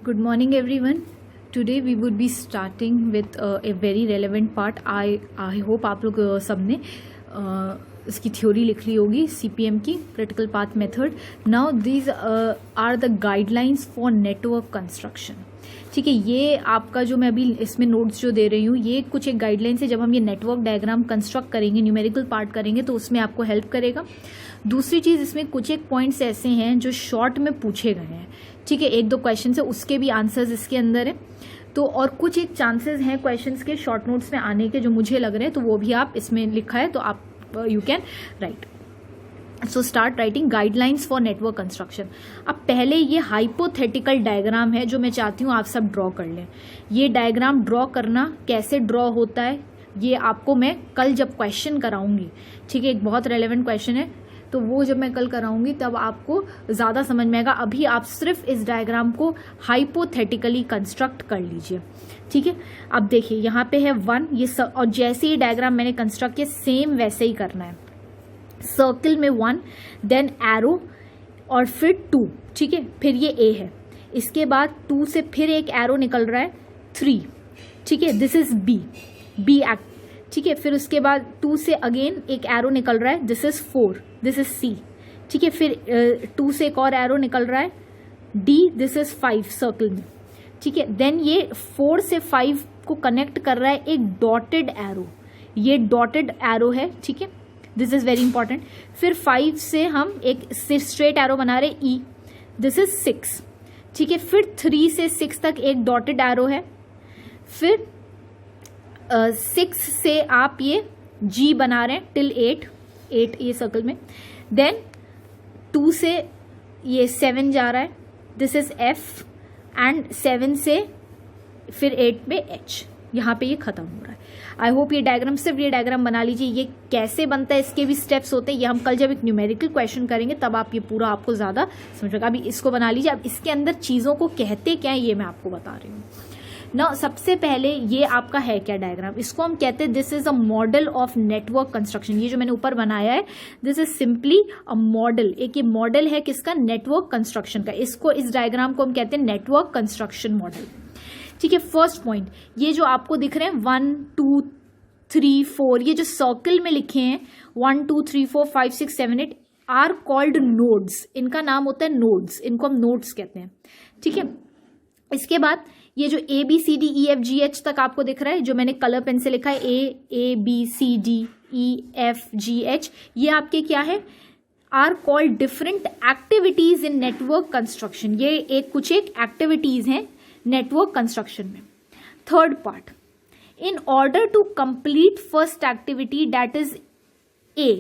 Good morning, everyone. Today we would be starting with a very relevant part. I hope आप लोग सबने इसकी theory लिख ली होगी CPM की critical path method. Now these are the guidelines for network construction. ठीक है, ये आपका जो मैं अभी इसमें नोट्स जो दे रही हूँ ये कुछ एक गाइडलाइंस है. जब हम ये नेटवर्क डायग्राम कंस्ट्रक्ट करेंगे, न्यूमेरिकल पार्ट करेंगे तो उसमें आपको हेल्प करेगा. दूसरी चीज़, इसमें कुछ एक पॉइंट्स ऐसे हैं जो शॉर्ट में पूछे गए हैं. ठीक है, एक दो क्वेश्चन है उसके भी आंसर्स इसके अंदर है. तो और कुछ एक चांसेस हैं क्वेश्चंस के शॉर्ट नोट्स में आने के जो मुझे लग रहे हैं, तो वो भी आप इसमें लिखा है तो आप you can write. So start writing guidelines for network construction. अब पहले ये हाइपोथेटिकल डायग्राम है जो मैं चाहती हूँ आप सब ड्रॉ कर लें. ये डायग्राम ड्रॉ करना कैसे ड्रॉ होता है ये आपको मैं कल जब क्वेश्चन कराऊंगी, ठीक है, एक बहुत रेलेवेंट क्वेश्चन है, तो वो जब मैं कल कराऊंगी तब आपको ज़्यादा समझ में आएगा. अभी आप सिर्फ इस डायग्राम को हाइपोथेटिकली कंस्ट्रक्ट कर लीजिए. ठीक है, अब देखिए यहाँ पे है 1 ये और जैसे ही डायग्राम मैंने कंस्ट्रक्ट किया सेम वैसे ही करना है. सर्किल में 1, देन एरो और फिर 2. ठीक है, फिर ये A है, इसके बाद 2 से फिर एक एरो निकल रहा है 3. ठीक है, दिस इज B एक्ट. ठीक है, फिर उसके बाद 2 से अगेन एक एरो निकल रहा है, this is 4, this is C. ठीक है, फिर 2 से एक और एरो निकल रहा है D, दिस इज 5 सर्कल में. ठीक है, देन ये 4 से 5 को कनेक्ट कर रहा है एक डॉटेड एरो, ये डॉटेड एरो है. ठीक है, दिस इज वेरी इंपॉर्टेंट. फिर 5 से हम एक स्ट्रेट एरो बना रहे E, दिस इज 6. ठीक है, फिर 3 से 6 तक एक डॉटेड एरो है. फिर 6 से आप ये G बना रहे हैं टिल 8 ये सर्कल में. देन 2 से ये 7 जा रहा है, दिस इज F, एंड 7 से फिर 8 में H. यहाँ पे ये खत्म हो रहा है. आई होप ये डायग्राम, सिर्फ ये डायग्राम बना लीजिए. ये कैसे बनता है इसके भी स्टेप्स होते हैं, ये हम कल जब एक न्यूमेरिकल क्वेश्चन करेंगे तब आप ये पूरा आपको ज़्यादा समझ में. अभी इसको बना लीजिए. अब इसके अंदर चीज़ों को कहते क्या है ये मैं आपको बता रही हूँ ना. सबसे पहले ये आपका है क्या डायग्राम, इसको हम कहते हैं this is a model of network construction. ये जो मैंने ऊपर बनाया है this is simply a model. एक ये मॉडल है किसका, नेटवर्क कंस्ट्रक्शन का. इसको, इस डायग्राम को हम कहते हैं नेटवर्क कंस्ट्रक्शन मॉडल. ठीक है, फर्स्ट पॉइंट ये जो आपको दिख रहे हैं 1 2 3 4, ये जो सर्कल में लिखे हैं 1 2 3 4 5 6 7 8 आर कॉल्ड नोड्स. इनका नाम होता है नोड्स, इनको हम नोड्स कहते हैं. ठीक है, इसके बाद ये जो ABCDEFGH तक आपको दिख रहा है, जो मैंने कलर पेन से लिखा है ABCDEFGH, ये आपके क्या है, are called different activities in network construction. ये एक कुछ एक एक्टिविटीज हैं नेटवर्क कंस्ट्रक्शन में. Third part, in order to complete first activity that is A.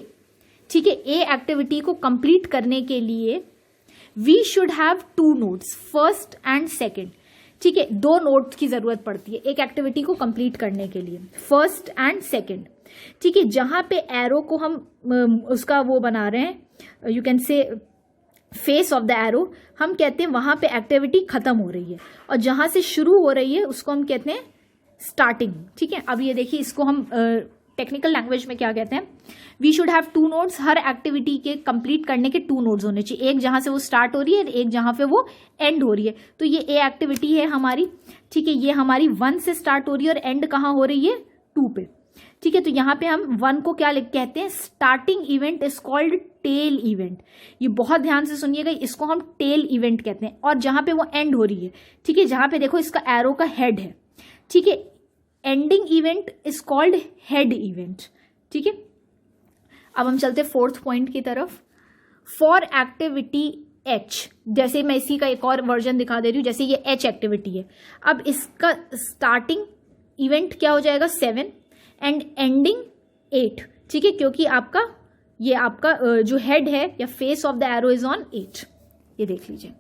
ठीक है, A एक्टिविटी को कंप्लीट करने के लिए we should have 2 nodes, first and second. ठीक है, 2 नोड्स की जरूरत पड़ती है एक एक्टिविटी को कंप्लीट करने के लिए, फर्स्ट एंड सेकेंड. ठीक है, जहां पे एरो को हम उसका वो बना रहे हैं, यू कैन से फेस ऑफ द एरो, हम कहते हैं वहां पे एक्टिविटी खत्म हो रही है, और जहां से शुरू हो रही है उसको हम कहते हैं स्टार्टिंग. ठीक है, अब ये देखिए इसको हम टेक्निकल लैंग्वेज में क्या कहते हैं, वी शुड हैव 2 नोड्स. हर एक्टिविटी के कंप्लीट करने के 2 नोड्स होने चाहिए, एक जहां से वो स्टार्ट हो रही है, एक जहां पे वो एंड हो रही है. तो ये A एक्टिविटी है हमारी. ठीक है, ये हमारी 1 से स्टार्ट हो रही है और एंड कहाँ हो रही है, 2 पे. ठीक है, तो यहाँ पे हम 1 को क्या कहते हैं, starting event is called tail event. ये बहुत ध्यान से सुनिएगा, इसको हम टेल इवेंट कहते हैं. और जहां पे वो एंड हो रही है, ठीक है, जहां पे देखो इसका एरो का हेड है, ठीक है, ending event is called head event. ठीक है, अब हम चलते फोर्थ पॉइंट की तरफ. फॉर एक्टिविटी H, जैसे मैं इसी का एक और वर्जन दिखा दे रही हूं, जैसे ये H एक्टिविटी है. अब इसका स्टार्टिंग इवेंट क्या हो जाएगा 7 एंड एंडिंग 8. ठीक है, क्योंकि आपका ये आपका जो हेड है या face of the arrow is on 8. ये देख लीजिए,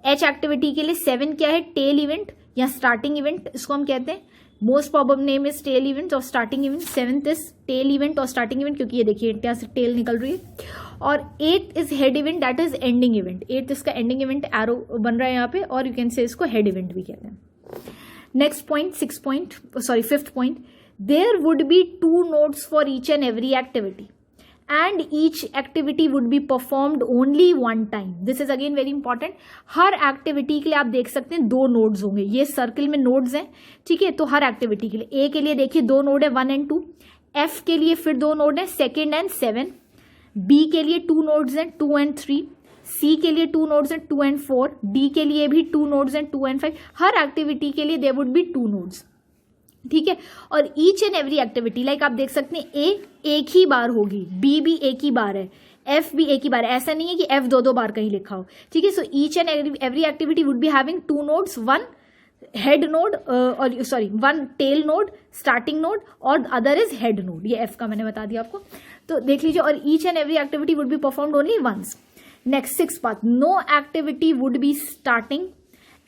H एक्टिविटी के लिए 7 क्या है, टेल इवेंट या स्टार्टिंग इवेंट, इसको हम कहते हैं. Most probable name is tail event और starting event. 7th is tail event और स्टार्टिंग इवेंट, क्योंकि ये देखिए यहाँ से टेल निकल रही है. और 8th is head event, that is ending event. 8th इसका एंडिंग इवेंट एरो बन रहा है यहाँ पे, और यू कैन से इसको हेड इवेंट भी कहते हैं. Next point, 5th point, there would be 2 nodes for each and every activity and each activity would be performed only one time. This is again very important. हर activity के लिए आप देख सकते हैं 2 नोड्स होंगे, ये सर्कल में नोड्स हैं, ठीक है। तो हर एक्टिविटी के लिए, ए के लिए देखिए 2 नोड है 1 एंड 2, एफ के लिए फिर 2 नोड है 2 एंड 7, बी के लिए 2 नोड्स हैं 2 एंड 3, सी के लिए 2 नोड्स हैं 2 एंड 4, डी के लिए भी 2 नोड्स हैं 2 एंड 5। हर एक्टिविटी के लिए देयर वुड बी 2 नोड्स, ठीक है। और each and every activity like आप देख सकते हैं ए एक ही बार होगी, बी भी एक ही बार है, एफ भी एक ही बार है, ऐसा नहीं है कि एफ 2 बार कहीं लिखा हो, ठीक है। So each and every activity would be having 2 nodes, 1 head node और sorry 1 tail node, starting node, और अदर इज हेड नोड। ये एफ का मैंने बता दिया आपको, तो देख लीजिए। और each and every activity would be performed only once. Next 6th part, no activity would be starting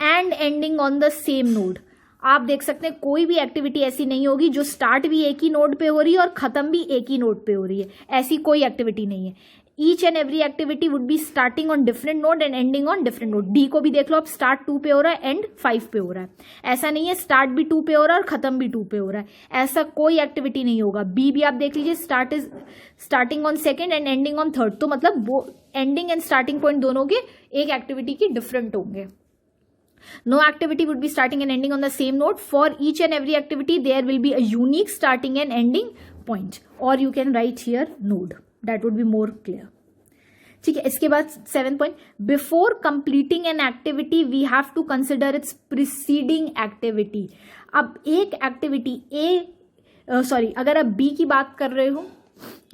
and ending on the same node. आप देख सकते हैं कोई भी एक्टिविटी ऐसी नहीं होगी जो स्टार्ट भी एक ही नोड पे हो रही है और खत्म भी एक ही नोड पे हो रही है, ऐसी कोई एक्टिविटी नहीं है। Each and every activity would be starting on different node and ending on different node. D को भी देख लो आप, स्टार्ट 2 पे हो रहा है, एंड 5 पे हो रहा है, ऐसा नहीं है स्टार्ट भी 2 पे हो रहा है और खत्म भी 2 पे हो रहा है, ऐसा कोई एक्टिविटी नहीं होगा। बी भी आप देख लीजिए, starting on 2nd and ending on 3rd, तो मतलब वो एंडिंग एंड स्टार्टिंग पॉइंट दोनों के एक एक्टिविटी की डिफरेंट होंगे। No activity would be starting and ending on the same node. For each and every activity, there will be a unique starting and ending point. Or you can write here node. That would be more clear. ठीक है। इसके बाद 7th point, before completing an activity, we have to consider its preceding activity. अब एक activity अगर आप B की बात कर रहे हो,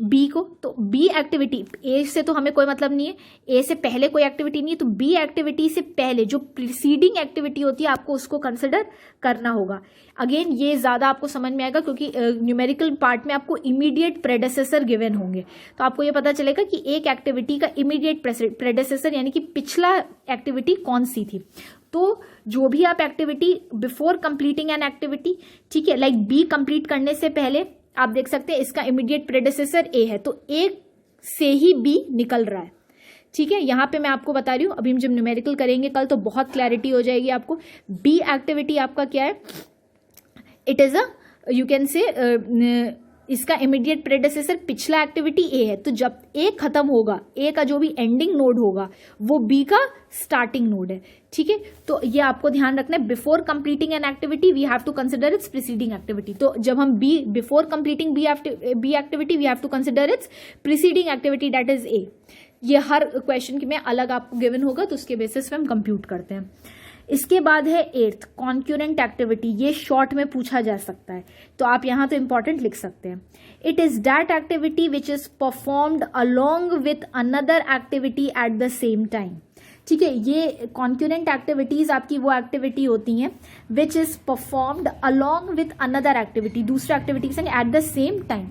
बी को, तो बी एक्टिविटी, ए से तो हमें कोई मतलब नहीं है, ए से पहले कोई एक्टिविटी नहीं है, तो बी एक्टिविटी से पहले जो प्रीसीडिंग एक्टिविटी होती है आपको उसको कंसिडर करना होगा। अगेन ये ज्यादा आपको समझ में आएगा क्योंकि न्यूमेरिकल पार्ट में आपको इमीडिएट प्रेडेसेसर गिवन होंगे, तो आपको ये पता चलेगा कि एक एक्टिविटी का इमीडिएट प्रेडेसेसर यानी कि पिछला एक्टिविटी कौन सी थी। तो जो भी आप activity before completing an activity, ठीक है, लाइक बी कंप्लीट करने से पहले आप देख सकते हैं इसका इमीडिएट प्रेडेसेसर ए है, तो ए से ही बी निकल रहा है, ठीक है। यहां पे मैं आपको बता रही हूं, अभी हम जब न्यूमेरिकल करेंगे कल तो बहुत क्लैरिटी हो जाएगी आपको। बी एक्टिविटी आपका क्या है, इट इज यू कैन से इसका इमीडिएट प्रेडेसेसर पिछला एक्टिविटी ए है, तो जब ए खत्म होगा, ए का जो भी एंडिंग नोड होगा वो बी का स्टार्टिंग नोड है, ठीक है। तो ये आपको ध्यान रखना है, before completing an activity we have to consider its preceding activity. तो जब हम before completing B activity we have to consider its preceding activity, that is A. ये हर क्वेश्चन में अलग आपको गिवन होगा, तो उसके बेसिस पे हम कंप्यूट करते हैं। इसके बाद है 8th कॉन्क्यूरेंट एक्टिविटी, ये शॉर्ट में पूछा जा सकता है, तो आप यहां तो इंपॉर्टेंट लिख सकते हैं। It is that activity which is performed along with another activity at the same time, ठीक है। ये कॉन्क्यूरेंट एक्टिविटीज आपकी वो एक्टिविटी होती हैं which is performed along with another activity, दूसरा एक्टिविटी के संग एट द सेम टाइम।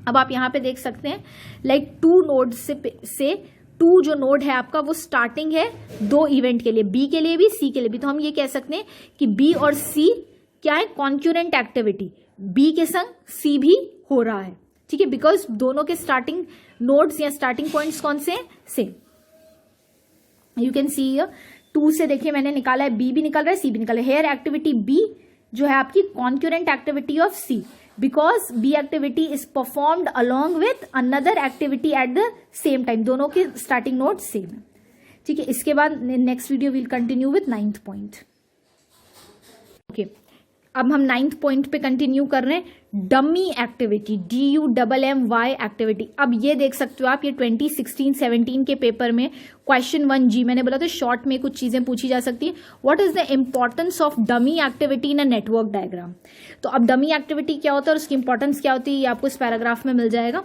अब आप यहां पे देख सकते हैं लाइक 2 नोड से 2 जो नोड है आपका वो स्टार्टिंग है 2 इवेंट के लिए, बी के लिए भी सी के लिए भी, तो हम ये कह सकते हैं कि बी और सी क्या है, कॉन्क्यूरेंट एक्टिविटी, बी के संग सी भी हो रहा है, ठीक है, बिकॉज दोनों के स्टार्टिंग नोड्स या स्टार्टिंग पॉइंट्स कौन से हैं, सेम। यू कैन सी 2 से देखिए मैंने निकाला है, बी भी निकल रहा है, सी भी निकल रहा है। हेयर एक्टिविटी बी जो है आपकी concurrent activity of C, because B activity is performed along with another activity at the same time, दोनों के स्टार्टिंग नोड सेम है, ठीक है। इसके बाद next video will continue with 9th point. Okay, अब हम 9th पॉइंट पे कंटिन्यू कर रहे हैं, डमी एक्टिविटी, DUMMY एक्टिविटी। अब ये देख सकते हो आप, ये 2016-17 के पेपर में क्वेश्चन 1G, मैंने बोला था शॉर्ट में कुछ चीजें पूछी जा सकती हैं। What is the importance of dummy activity in a network diagram. तो अब डमी एक्टिविटी क्या होता है और उसकी इंपॉर्टेंस क्या होती है, ये आपको इस पैराग्राफ में मिल जाएगा।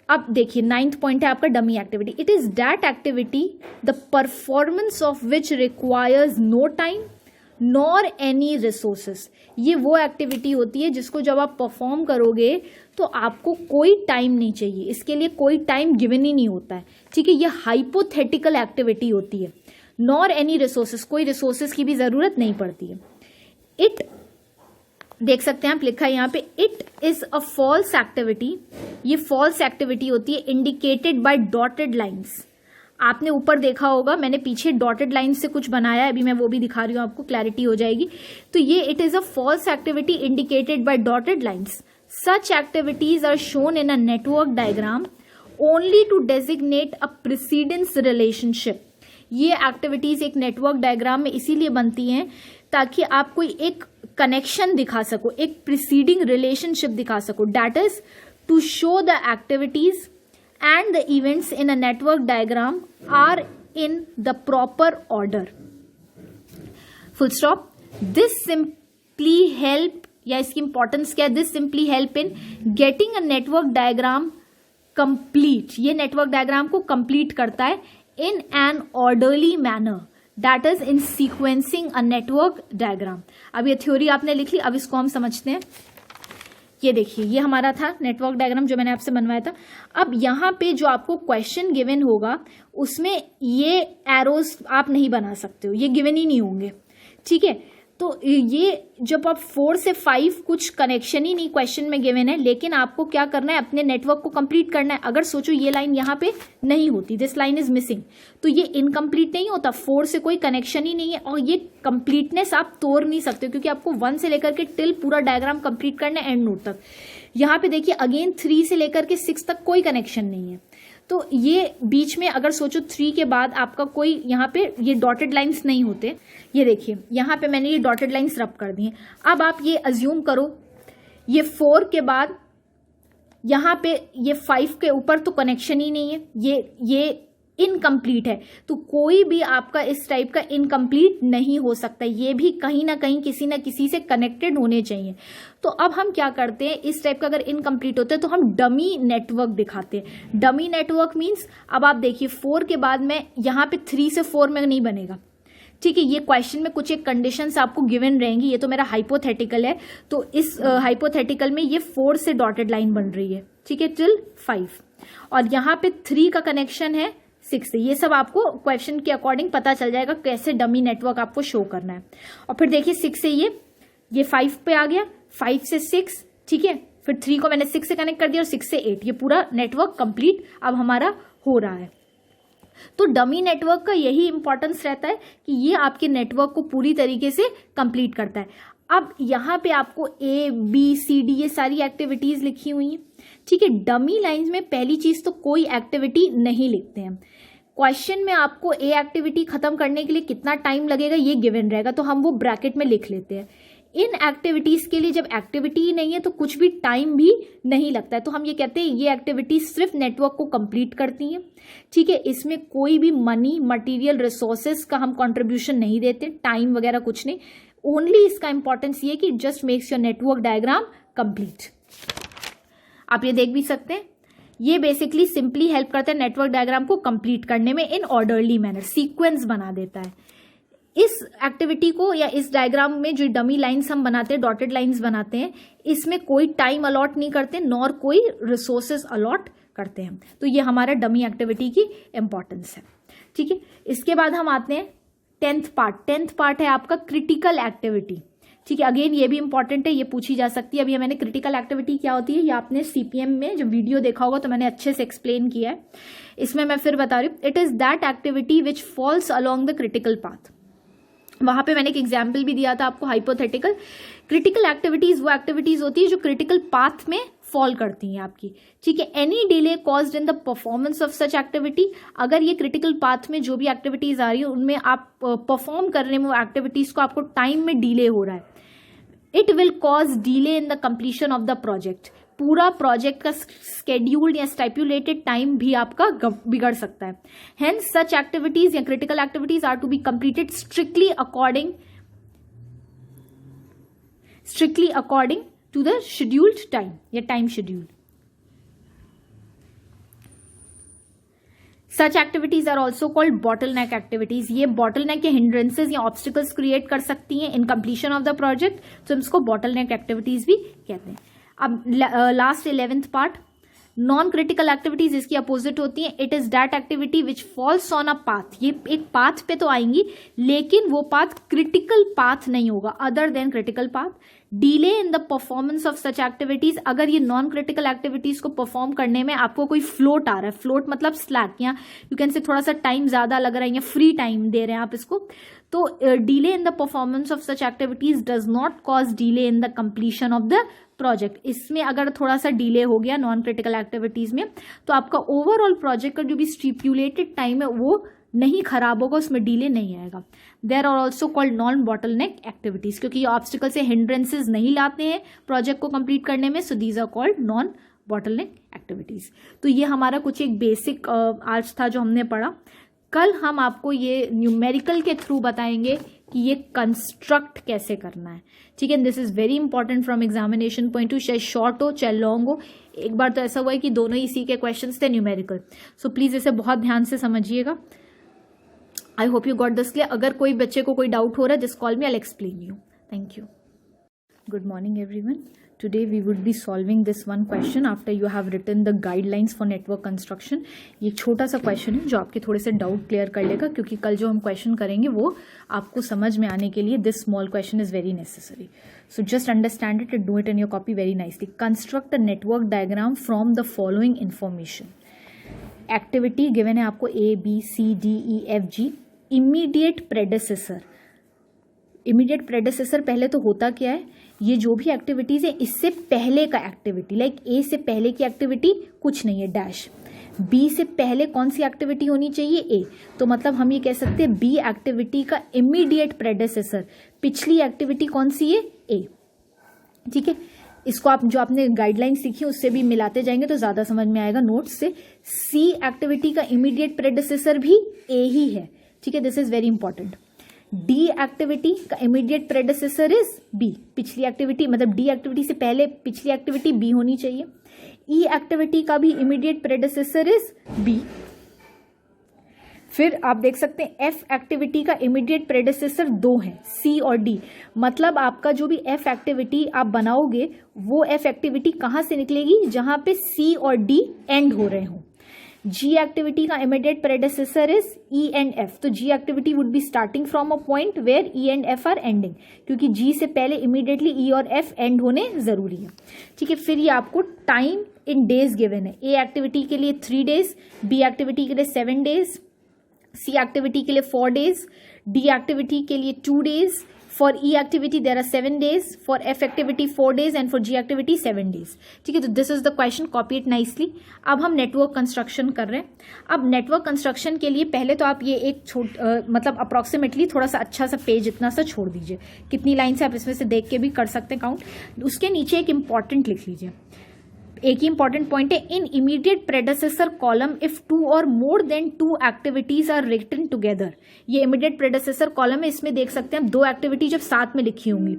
अब देखिए 9th पॉइंट है आपका dummy activity. It is that activity the performance of which requires no time nor any resources. ये वो एक्टिविटी होती है जिसको जब आप परफॉर्म करोगे तो आपको कोई टाइम नहीं चाहिए, इसके लिए कोई टाइम गिवन ही नहीं होता है, ठीक है। ये हाइपोथेटिकल एक्टिविटी होती है, नॉर एनी रिसोर्सेस, कोई रिसोर्सेस की भी जरूरत नहीं पड़ती है। इट देख सकते हैं आप, लिखा है यहाँ पे, it is a false activity. ये फॉल्स एक्टिविटी होती है इंडिकेटेड बाय डॉटेड लाइन्स। आपने ऊपर देखा होगा, मैंने पीछे डॉटेड लाइन से कुछ बनाया है, अभी मैं वो भी दिखा रही हूँ, आपको क्लैरिटी हो जाएगी। तो ये it is a false activity indicated by dotted lines. Such activities are shown in a network diagram only to designate a precedence relationship. ये एक्टिविटीज एक नेटवर्क डायग्राम में इसीलिए बनती हैं ताकि आप कोई एक कनेक्शन दिखा सको, एक प्रीसीडिंग रिलेशनशिप दिखा सको। That is to show the activities and the events in a network diagram are in the proper order. Full stop. This simply help, या इसकी इंपॉर्टेंस क्या है, this simply help in getting a network diagram complete. ये network diagram को complete करता है in an orderly manner, that is in sequencing a network diagram. अब ये थ्योरी आपने लिख ली, अब इसको हम समझते हैं। ये देखिए, ये हमारा था नेटवर्क डायग्राम जो मैंने आपसे बनवाया था। अब यहाँ पे जो आपको क्वेश्चन गिवन होगा उसमें ये एरोज आप नहीं बना सकते हो, ये गिवन ही नहीं होंगे, ठीक है। तो ये जब आप 4 से 5 कुछ कनेक्शन ही नहीं क्वेश्चन में गिवन है, लेकिन आपको क्या करना है, अपने नेटवर्क को कंप्लीट करना है। अगर सोचो ये लाइन यहाँ पे नहीं होती, दिस लाइन इज मिसिंग, तो ये इनकम्प्लीट नहीं होता। 4 से कोई कनेक्शन ही नहीं है और ये कंप्लीटनेस आप तोड़ नहीं सकते, क्योंकि आपको 1 से लेकर के टिल पूरा डायग्राम कंप्लीट करना है एंड नोट तक। यहाँ पे देखिए अगेन 3 से लेकर के 6 तक कोई कनेक्शन नहीं है, तो ये बीच में अगर सोचो 3 के बाद आपका कोई यहाँ पे ये डॉटेड लाइंस नहीं होते। ये देखिए यहाँ पे मैंने ये डॉटेड लाइंस रब कर दी हैं। अब आप ये अज्यूम करो ये 4 के बाद यहाँ पे ये 5 के ऊपर तो कनेक्शन ही नहीं है, ये इनकम्प्लीट है, तो कोई भी आपका इस टाइप का इनकम्प्लीट नहीं हो सकता। ये भी कहीं ना कहीं किसी ना किसी से कनेक्टेड होने चाहिए। तो अब हम क्या करते हैं, इस टाइप का अगर इनकम्प्लीट होता है तो हम डमी नेटवर्क दिखाते हैं। डमी नेटवर्क मीन्स, अब आप देखिए 4 के बाद में यहाँ पे 3 से 4 में नहीं बनेगा, ठीक है। ये क्वेश्चन में कुछ एक कंडीशंस आपको गिवन रहेंगी, ये तो मेरा हाइपोथेटिकल है, तो इस हाइपोथेटिकल में ये 4 से डॉटेड लाइन बन रही है, ठीक है, टिल 5, और यहाँ पे 3 का कनेक्शन है 6 से। ये सब आपको क्वेश्चन के अकॉर्डिंग पता चल जाएगा कैसे डमी नेटवर्क आपको शो करना है। और फिर देखिए 6 से ये 5 पे आ गया, 5 से 6, ठीक है, फिर 3 को मैंने 6 से कनेक्ट कर दिया और 6 से 8, ये पूरा नेटवर्क कंप्लीट अब हमारा हो रहा है। तो डमी नेटवर्क का यही इंपॉर्टेंस रहता है कि ये आपके नेटवर्क को पूरी तरीके से कंप्लीट करता है। अब यहाँ पे आपको ABCD ये सारी एक्टिविटीज लिखी हुई हैं, ठीक है। डमी लाइंस में पहली चीज तो कोई एक्टिविटी नहीं लिखते हैं। क्वेश्चन में आपको A एक्टिविटी खत्म करने के लिए कितना टाइम लगेगा ये गिवन रहेगा, तो हम वो ब्रैकेट में लिख लेते हैं। इन एक्टिविटीज के लिए जब एक्टिविटी ही नहीं है तो कुछ भी टाइम भी नहीं लगता है, तो हम ये कहते हैं ये एक्टिविटीज सिर्फ नेटवर्क को कंप्लीट करती हैं, ठीक है। इसमें कोई भी मनी, मटेरियल, रिसोर्सेज का हम कंट्रीब्यूशन नहीं देते, टाइम वगैरह कुछ नहीं। ओनली इसका इंपॉर्टेंस ये कि just makes your network diagram complete. आप ये देख भी सकते हैं, ये बेसिकली सिंपली हेल्प करता है नेटवर्क डायग्राम को कंप्लीट करने में इन ऑर्डरली मैनर, सीक्वेंस बना देता है। इस एक्टिविटी को या इस डायग्राम में जो डमी लाइंस हम बनाते हैं, डॉटेड लाइंस बनाते हैं, इसमें कोई टाइम अलॉट नहीं करते, नॉर कोई रिसोर्सेज अलॉट करते हैं। तो ये हमारा डमी एक्टिविटी की इंपॉर्टेंस है, ठीक है। इसके बाद हम आते हैं 10th पार्ट। 10th पार्ट है आपका क्रिटिकल एक्टिविटी, ठीक है। अगेन ये भी इंपॉर्टेंट है, ये पूछी जा सकती है। अभी मैंने क्रिटिकल एक्टिविटी क्या होती है ये आपने CPM में जब वीडियो देखा होगा तो मैंने अच्छे से एक्सप्लेन किया है, इसमें मैं फिर बता रही हूँ। It is that activity which falls along the critical path. वहां पे मैंने एक एग्जाम्पल भी दिया था आपको, हाइपोथेटिकल। क्रिटिकल एक्टिविटीज वो एक्टिविटीज होती है जो क्रिटिकल पाथ में फॉल करती हैं आपकी, ठीक है। Any delay caused in the performance of such activity, अगर ये क्रिटिकल पाथ में जो भी एक्टिविटीज आ रही है उनमें आप परफॉर्म करने में वो एक्टिविटीज को आपको टाइम में डिले हो रहा है, it will cause delay in the completion of the project. पूरा प्रोजेक्ट का स्केड्यूल्ड या स्टेपुलेटेड टाइम भी आपका बिगड़ सकता है। हेंस सच एक्टिविटीज या critical activities are to be completed strictly according to the scheduled time या time schedule. Such activities are also called bottleneck activities. ये बॉटलनेक या हिंड्रेंसेज या ऑब्स्टिकल्स क्रिएट कर सकती हैं in completion of the project, तो हम इसको बॉटलनेक एक्टिविटीज भी कहते हैं। अब last 11th part, non critical activities इसकी अपोजिट होती हैं। It is that activity which falls on a path. ये एक पाथ पे तो आएंगी लेकिन वो पाथ क्रिटिकल पाथ नहीं होगा, other than critical path, delay in the performance of such activities, अगर ये नॉन क्रिटिकल एक्टिविटीज को परफॉर्म करने में आपको कोई फ्लोट आ रहा है, फ्लोट मतलब स्लैक, या यू कैन से थोड़ा सा टाइम ज्यादा लग रहा है या फ्री टाइम दे रहे हैं आप इसको, तो delay in the performance of such activities does not cause delay in the completion of the project. इसमें अगर थोड़ा सा डिले हो गया नॉन क्रिटिकल एक्टिविटीज में, तो आपका ओवरऑल प्रोजेक्ट का जो भी स्टिपुलेटेड टाइम है वो नहीं खराब होगा, उसमें डिले नहीं आएगा। There are also called non bottleneck activities, क्योंकि ये ऑब्स्टिकल से हिंड्रेंसेज नहीं लाते हैं प्रोजेक्ट को कंप्लीट करने में, so these are called non bottleneck activities. तो ये हमारा कुछ एक बेसिक आज था जो हमने पढ़ा। कल हम आपको ये न्यूमेरिकल के थ्रू बताएंगे कि ये कंस्ट्रक्ट कैसे करना है, ठीक है। This is very important from examination point two, चाहे शॉर्ट हो चाहे लॉन्ग हो। एक बार तो ऐसा हुआ है कि दोनों ही इसी के क्वेश्चंस थे न्यूमेरिकल, सो प्लीज इसे बहुत ध्यान से समझिएगा। I hope you got this clear. अगर कोई बच्चे को कोई डाउट हो रहा है, just call me, I will explain you. Thank you. Good morning everyone. Today we would be solving this one question after you have written the guidelines for network construction. ये छोटा सा क्वेश्चन है जो आपके थोड़े से डाउट क्लियर कर लेगा, क्योंकि कल जो हम क्वेश्चन करेंगे वो आपको समझ में आने के लिए this small question is very necessary. So just understand it and do it in your copy very nicely. Construct a network diagram from the following information. Activity given है आपको ABCDEFG. इमीडिएट प्रेडेसेसर. इमीडिएट प्रेडेसेसर पहले तो होता क्या है, ये जो भी एक्टिविटीज है इससे पहले का एक्टिविटी, लाइक ए से पहले की एक्टिविटी कुछ नहीं है डैश. बी से पहले कौन सी एक्टिविटी होनी चाहिए, ए. तो मतलब हम ये कह सकते हैं बी एक्टिविटी का इमीडिएट प्रेडेसेसर पिछली एक्टिविटी कौन सी है, ए. ठीक है, इसको आप जो आपने गाइडलाइन सीखी उससे भी मिलाते जाएंगे तो ज्यादा समझ में आएगा नोट्स से. सी एक्टिविटी का इमीडिएट प्रेडेसेसर भी ए ही है. ठीक है, this is very important. D activity का इमीडिएट प्रेडेसेसर इज बी. पिछली एक्टिविटी मतलब डी एक्टिविटी से पहले पिछली एक्टिविटी बी होनी चाहिए. ई एक्टिविटी का भी इमीडिएट प्रेडेसेसर इज बी. फिर आप देख सकते हैं एफ एक्टिविटी का इमीडिएट प्रेडेसेसर दो हैं, सी और डी. मतलब आपका जो भी एफ एक्टिविटी आप बनाओगे वो एफ एक्टिविटी कहां से निकलेगी, जहां पे सी और डी एंड हो रहे हो. जी एक्टिविटी का immediate predecessor is E and F. तो G activity would be starting from a point where E and F are ending, क्योंकि जी से पहले इमीडिएटली ई और एफ एंड होने जरूरी है. ठीक है, फिर ये आपको टाइम इन डेज गिवन है. ए एक्टिविटी के लिए 3 days, बी एक्टिविटी के लिए 7 days, सी एक्टिविटी के लिए 4 days, डी एक्टिविटी के लिए 2 days. For E activity there are 7 days, for F activity 4 days and for G activity 7 days. ठीक है, तो this is the question, copy it nicely. अब हम नेटवर्क कंस्ट्रक्शन कर रहे हैं. अब नेटवर्क कंस्ट्रक्शन के लिए पहले तो आप ये एक मतलब अप्रोक्सीमेटली थोड़ा सा अच्छा सा पेज इतना सा छोड़ दीजिए. कितनी लाइन से आप इसमें से देख के भी कर सकते हैं काउंट. उसके नीचे एक इंपॉर्टेंट लिख लीजिए. एक ही इंपॉर्टेंट पॉइंट है, in immediate predecessor column if 2 or more than 2 activities are written together. ये इमीडिएट प्रेडेसेसर कॉलम है, इसमें देख सकते हैं हम 2 एक्टिविटी जब साथ में लिखी होंगी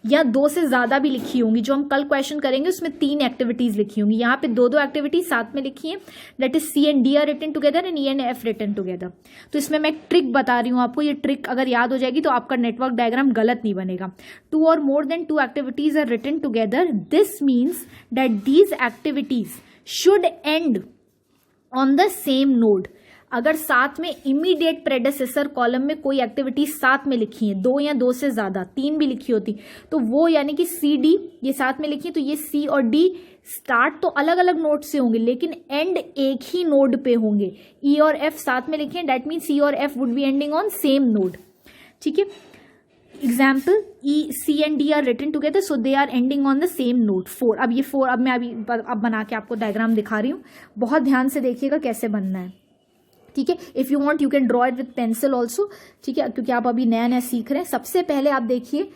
या 2 से ज्यादा भी लिखी होंगी. जो हम कल क्वेश्चन करेंगे उसमें 3 एक्टिविटीज लिखी होंगी, यहाँ पे 2 एक्टिविटीज साथ में लिखी है. That is C and D are written together and E and F written together. तो इसमें मैं ट्रिक बता रही हूँ आपको, ये ट्रिक अगर याद हो जाएगी तो आपका नेटवर्क डायग्राम गलत नहीं बनेगा. 2 or more than 2 activities are written together. This means that these activities should end on the same node. अगर साथ में इमीडिएट प्रेडेसेसर कॉलम में कोई एक्टिविटी साथ में लिखी है, 2 या 2 से ज्यादा, 3 भी लिखी होती, तो वो यानी कि सी डी ये साथ में लिखी है, तो ये सी और डी स्टार्ट तो अलग अलग नोड से होंगे लेकिन एंड एक ही नोड पे होंगे. ई और एफ साथ में लिखे हैं, दैट मीन सी और F would be ending on same node. ठीक है, example E, C and D are written together so they are ending on the same node 4. अब ये 4 अब मैं अब बना के आपको डायग्राम दिखा रही हूँ, बहुत ध्यान से देखिएगा कैसे बनना है. ठीक है, if you want you can draw it with pencil also. ठीक है, क्योंकि आप अभी नया नया सीख रहे हैं. सबसे पहले आप देखिए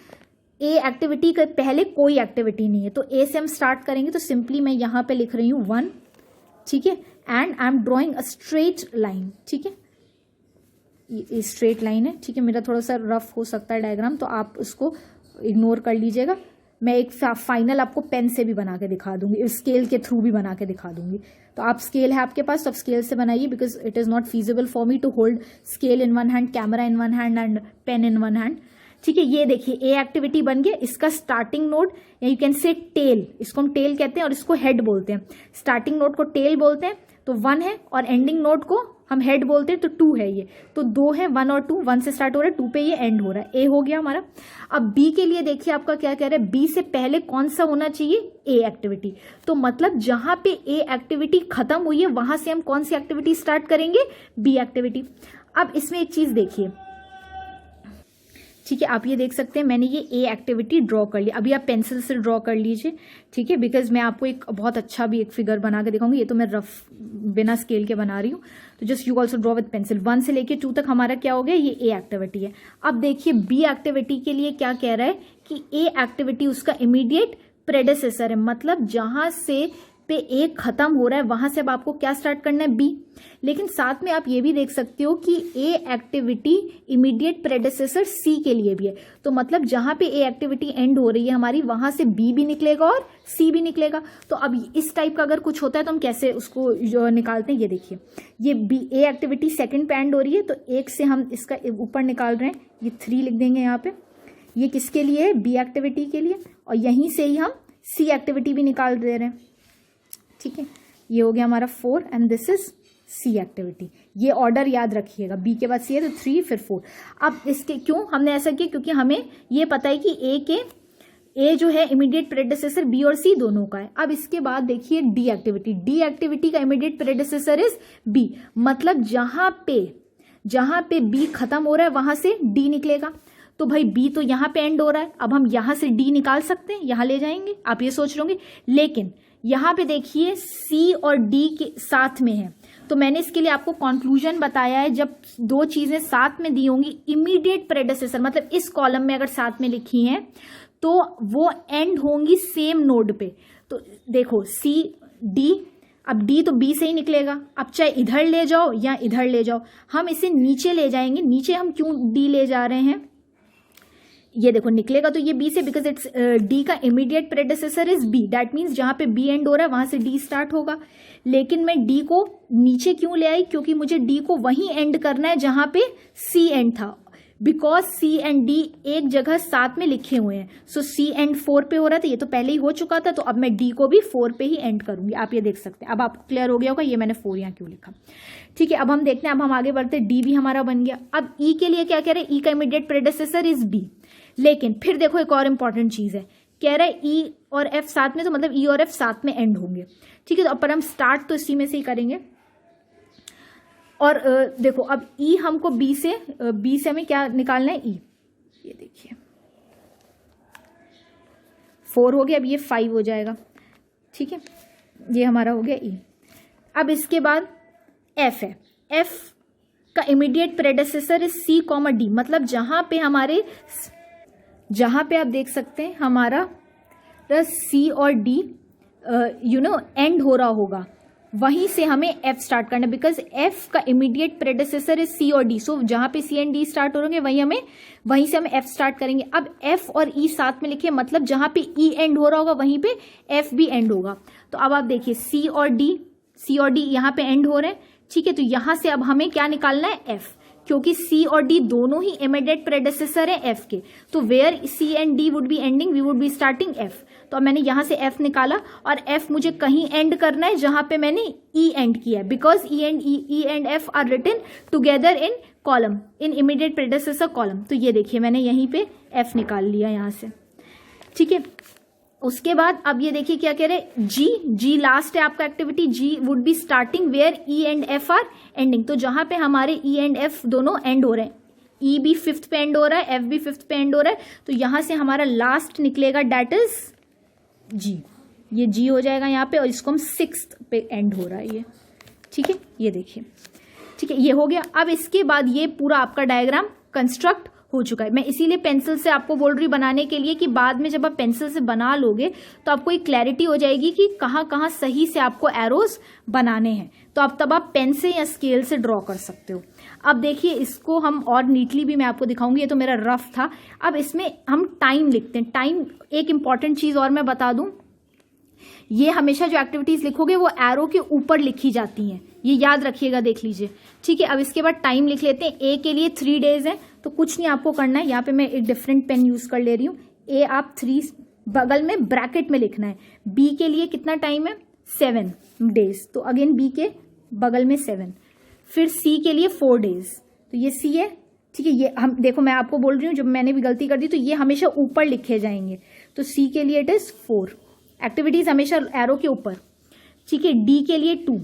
ए एक्टिविटी के पहले कोई एक्टिविटी नहीं है, तो ए से हम स्टार्ट करेंगे. तो सिंपली मैं यहाँ पे लिख रही हूँ 1. ठीक है, and I am drawing a straight line. ठीक है, ये स्ट्रेट लाइन है. ठीक है, मेरा थोड़ा सा रफ हो सकता है डायग्राम, तो आप उसको इग्नोर कर लीजिएगा. मैं एक फाइनल आपको पेन से भी बना के दिखा दूंगी, स्केल के थ्रू भी बना के दिखा दूंगी. तो आप स्केल है आपके पास तो आप स्केल से बनाइए, because it is not feasible for me to hold scale in one hand, camera in one hand and pen in one hand. ठीक है, ये देखिए ए एक्टिविटी बन गया. इसका स्टार्टिंग नोड या यू कैन से टेल, इसको हम टेल कहते हैं और इसको हेड बोलते हैं. स्टार्टिंग नोड को टेल बोलते हैं, तो 1 है और एंडिंग नोड को हम हेड बोलते हैं तो 2 है ये, तो 2 है, 1 और 2, 1 से स्टार्ट हो रहा है, 2 पे ये एंड हो रहा है, ए हो गया हमारा। अब बी के लिए देखिए आपका क्या कह रहा है, बी से पहले कौन सा होना चाहिए, ए एक्टिविटी। तो मतलब जहां पे ए एक्टिविटी खत्म हुई है वहां से हम कौन सी एक्टिविटी स्टार्ट करेंगे, बी एक्टिविटी। अब इसमें एक चीज देखिए, ठीक है, आप ये देख सकते हैं मैंने ये ए एक्टिविटी ड्रॉ कर ली। अभी आप पेंसिल से ड्रॉ कर लीजिए, ठीक है, बिकॉज मैं आपको एक बहुत अच्छा भी एक फिगर बना के दिखाऊंगी। ये तो मैं रफ बिना स्केल के बना रही हूँ, तो just you also draw with pencil. 1 से लेके 2 तक हमारा क्या हो गया, ये ए एक्टिविटी है। अब देखिए बी एक्टिविटी के लिए क्या कह रहा है कि ए एक्टिविटी उसका इमीडिएट प्रेडेसेसर है, मतलब जहां से पे ए खत्म हो रहा है वहां से अब आपको क्या स्टार्ट करना है, बी। लेकिन साथ में आप ये भी देख सकते हो कि ए एक्टिविटी इमीडिएट प्रेडेसेसर सी के लिए भी है, तो मतलब जहां पे ए एक्टिविटी एंड हो रही है हमारी वहां से बी भी निकलेगा और सी भी निकलेगा। तो अब इस टाइप का अगर कुछ होता है तो हम कैसे उसको निकालते हैं, ये देखिए, ये बी ए एक्टिविटी सेकंड पे एंड हो रही है, तो एक से हम इसका ऊपर निकाल रहे हैं, ये 3 लिख देंगे यहाँ पे। ये किसके लिए है, बी एक्टिविटी के लिए, और यहीं से ही हम सी एक्टिविटी भी निकाल दे रहे हैं, ठीक है। ये हो गया हमारा 4 and this is C activity. ये ऑर्डर याद रखिएगा, बी के बाद सी है तो 3 फिर 4। अब इसके क्यों हमने ऐसा किया, क्योंकि हमें ये पता है कि ए जो है इमीडिएट प्रेडेसेसर बी और सी दोनों का है। अब इसके बाद देखिए डी एक्टिविटी, डी एक्टिविटी का इमीडिएट प्रेडेसेसर इज बी, मतलब जहां पे बी खत्म हो रहा है वहां से डी निकलेगा। तो भाई बी तो यहां पे एंड हो रहा है, अब हम यहां से डी निकाल सकते हैं, यहां ले जाएंगे, आप ये सोच रहे होंगे। लेकिन यहां पे देखिए सी और डी के साथ में है, तो मैंने इसके लिए आपको कंक्लूजन बताया है, जब 2 चीजें साथ में दी होंगी इमीडिएट प्रेडेसेसर, मतलब इस कॉलम में अगर साथ में लिखी हैं तो वो एंड होंगी सेम नोड पे। तो देखो सी डी, अब डी तो बी से ही निकलेगा, अब चाहे इधर ले जाओ या इधर ले जाओ, हम इसे नीचे ले जाएंगे। नीचे हम क्यों डी ले जा रहे हैं, ये देखो निकलेगा तो ये बी से, बिकॉज इट्स डी का immediate predecessor is B, that means जहां पे बी एंड हो रहा है वहां से डी स्टार्ट होगा। लेकिन मैं डी को नीचे क्यों ले आई, क्योंकि मुझे डी को वहीं एंड करना है जहां पे सी एंड था, बिकॉज सी एंड डी एक जगह साथ में लिखे हुए हैं। सो सी एंड 4 पे हो रहा था, ये तो पहले ही हो चुका था, तो अब मैं डी को भी 4 पे ही एंड करूंगी। आप ये देख सकते हैं, अब आपको क्लियर हो गया होगा ये मैंने 4 यहाँ क्यों लिखा, ठीक है। अब हम देखते हैं, अब हम आगे बढ़ते हैं, डी भी हमारा बन गया। अब ई के लिए क्या कह रहे हैं, ई का इमीडिएट प्रेडेसेसर इज बी। लेकिन फिर देखो एक और इंपॉर्टेंट चीज है, कह रहा है ई और एफ साथ में, तो मतलब ई और एफ साथ में एंड होंगे, ठीक है। तो अब पर हम स्टार्ट तो इसी में से ही करेंगे। और देखो अब ई हमको बी से हमें क्या निकालना है, ई, ये देखिए 4 हो गया, अब ये 5 हो जाएगा, ठीक है। ये हमारा हो गया ई। अब इसके बाद एफ है, एफ का immediate predecessor is C comma D, मतलब जहां पे आप देख सकते हैं हमारा सी और डी एंड हो रहा होगा, वहीं से हमें एफ स्टार्ट करना है, बिकॉज एफ का इमीडिएट प्रेडेसेसर इज सी और डी। सो जहां पे सी एंड डी स्टार्ट हो रहे वहीं से हम एफ स्टार्ट करेंगे। अब एफ और ई साथ में लिखिए, मतलब जहां पे ई एंड हो रहा होगा वहीं पे एफ भी एंड होगा। तो अब आप देखिए सी और डी यहाँ पे एंड हो रहे हैं, ठीक है। तो यहां से अब हमें क्या निकालना है, एफ, क्योंकि सी और डी दोनों ही इमीडिएट प्रेडेसेसर है एफ के, तो where C and D would be ending, we would be starting F. तो अब मैंने यहां से एफ निकाला, और एफ मुझे कहीं एंड करना है जहां पे मैंने ई एंड किया है, because E and F are written together in column, in immediate predecessor column. तो ये देखिए मैंने यहीं पे एफ निकाल लिया यहां से, ठीक है। उसके बाद अब ये देखिए क्या कह रहे, जी लास्ट है आपका activity, G would be starting where E and F are ending, तो जहां पे हमारे ई एंड एफ दोनों एंड हो रहे हैं, ई भी 5th पे एंड हो रहा है, एफ भी 5th पे एंड हो रहा है, तो यहां से हमारा लास्ट निकलेगा डेट इज जी, ये जी हो जाएगा यहाँ पे, और इसको हम 6th पे एंड हो रहा है ये, ठीक है। ये देखिए, ठीक है, ये हो गया। अब इसके बाद ये पूरा आपका डायग्राम कंस्ट्रक्ट हो चुका है। मैं इसीलिए पेंसिल से आपको बोल रही बनाने के लिए कि बाद में जब आप पेंसिल से बना लोगे तो आपको एक क्लैरिटी हो जाएगी कि कहाँ कहाँ सही से आपको एरोज बनाने हैं, तो अब तब आप पेन से या स्केल से ड्रॉ कर सकते हो। अब देखिए इसको हम और नीटली भी मैं आपको दिखाऊंगी, ये तो मेरा रफ था। अब इसमें हम टाइम लिखते हैं। टाइम, एक इंपॉर्टेंट चीज और मैं बता दूं, ये हमेशा जो एक्टिविटीज लिखोगे वो एरो के ऊपर लिखी जाती हैं, ये याद रखिएगा, देख लीजिए, ठीक है। अब इसके बाद टाइम लिख लेते हैं। ए के लिए 3 डेज है, तो कुछ नहीं आपको करना है, यहाँ पे मैं एक डिफरेंट पेन यूज कर ले रही हूँ। ए आप 3 बगल में ब्रैकेट में लिखना है। बी के लिए कितना टाइम है, 7 डेज, तो अगेन बी के बगल में 7, फिर सी के लिए 4 days, तो ये सी है, ठीक है। ये हम देखो, मैं आपको बोल रही हूँ, जब मैंने भी गलती कर दी तो ये हमेशा ऊपर लिखे जाएंगे, तो सी के लिए इट इज 4 एक्टिविटीज, हमेशा एरो के ऊपर, ठीक है। डी के लिए 2,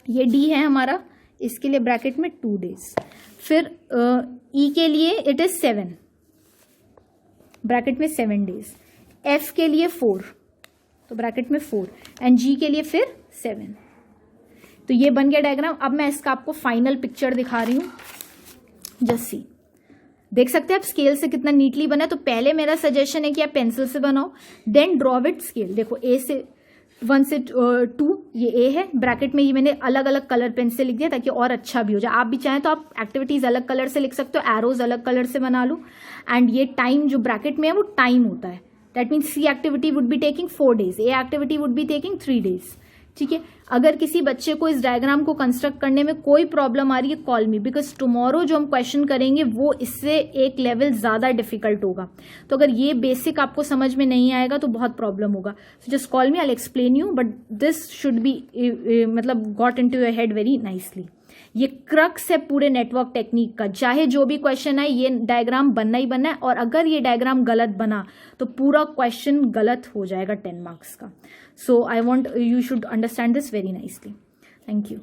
ये डी है हमारा, इसके लिए ब्रैकेट में 2 days। फिर ई के लिए इट इज 7, ब्रैकेट में 7 days। एफ के लिए 4, तो ब्रैकेट में 4, एंड जी के लिए फिर 7। तो ये बन गया डायग्राम। अब मैं इसका आपको फाइनल पिक्चर दिखा रही हूं, जस्ट सी, देख सकते हैं आप स्केल से कितना नीटली बना है। तो पहले मेरा सजेशन है कि आप पेंसिल से बनाओ, देन ड्रॉ विथ स्केल। देखो ए से 1 से 2, ये ए है, ब्रैकेट में ये मैंने अलग अलग कलर पेन से लिख दिया ताकि और अच्छा भी हो जाए। आप भी चाहें तो आप एक्टिविटीज अलग कलर से लिख सकते हो, एरोज अलग कलर से बना लो। एंड ये टाइम जो ब्रैकेट में है वो टाइम होता है, that means C activity would be taking 4 days, A activity would be taking 3 days, ठीक है। अगर किसी बच्चे को इस डायग्राम को कंस्ट्रक्ट करने में कोई प्रॉब्लम आ रही है, कॉल मी, बिकॉज टुमारो जो हम क्वेश्चन करेंगे वो इससे एक लेवल ज्यादा डिफिकल्ट होगा। तो अगर ये बेसिक आपको समझ में नहीं आएगा तो बहुत प्रॉब्लम होगा। So just call me, I will explain you, but this should be मतलब got into your head very nicely. ये क्रक्स है पूरे नेटवर्क टेक्निक का, चाहे जो भी क्वेश्चन आए ये डायग्राम बनना ही बनना है, और अगर ये डायग्राम गलत बना तो पूरा क्वेश्चन गलत हो जाएगा 10 marks का। So I want you should understand this very nicely. Thank you.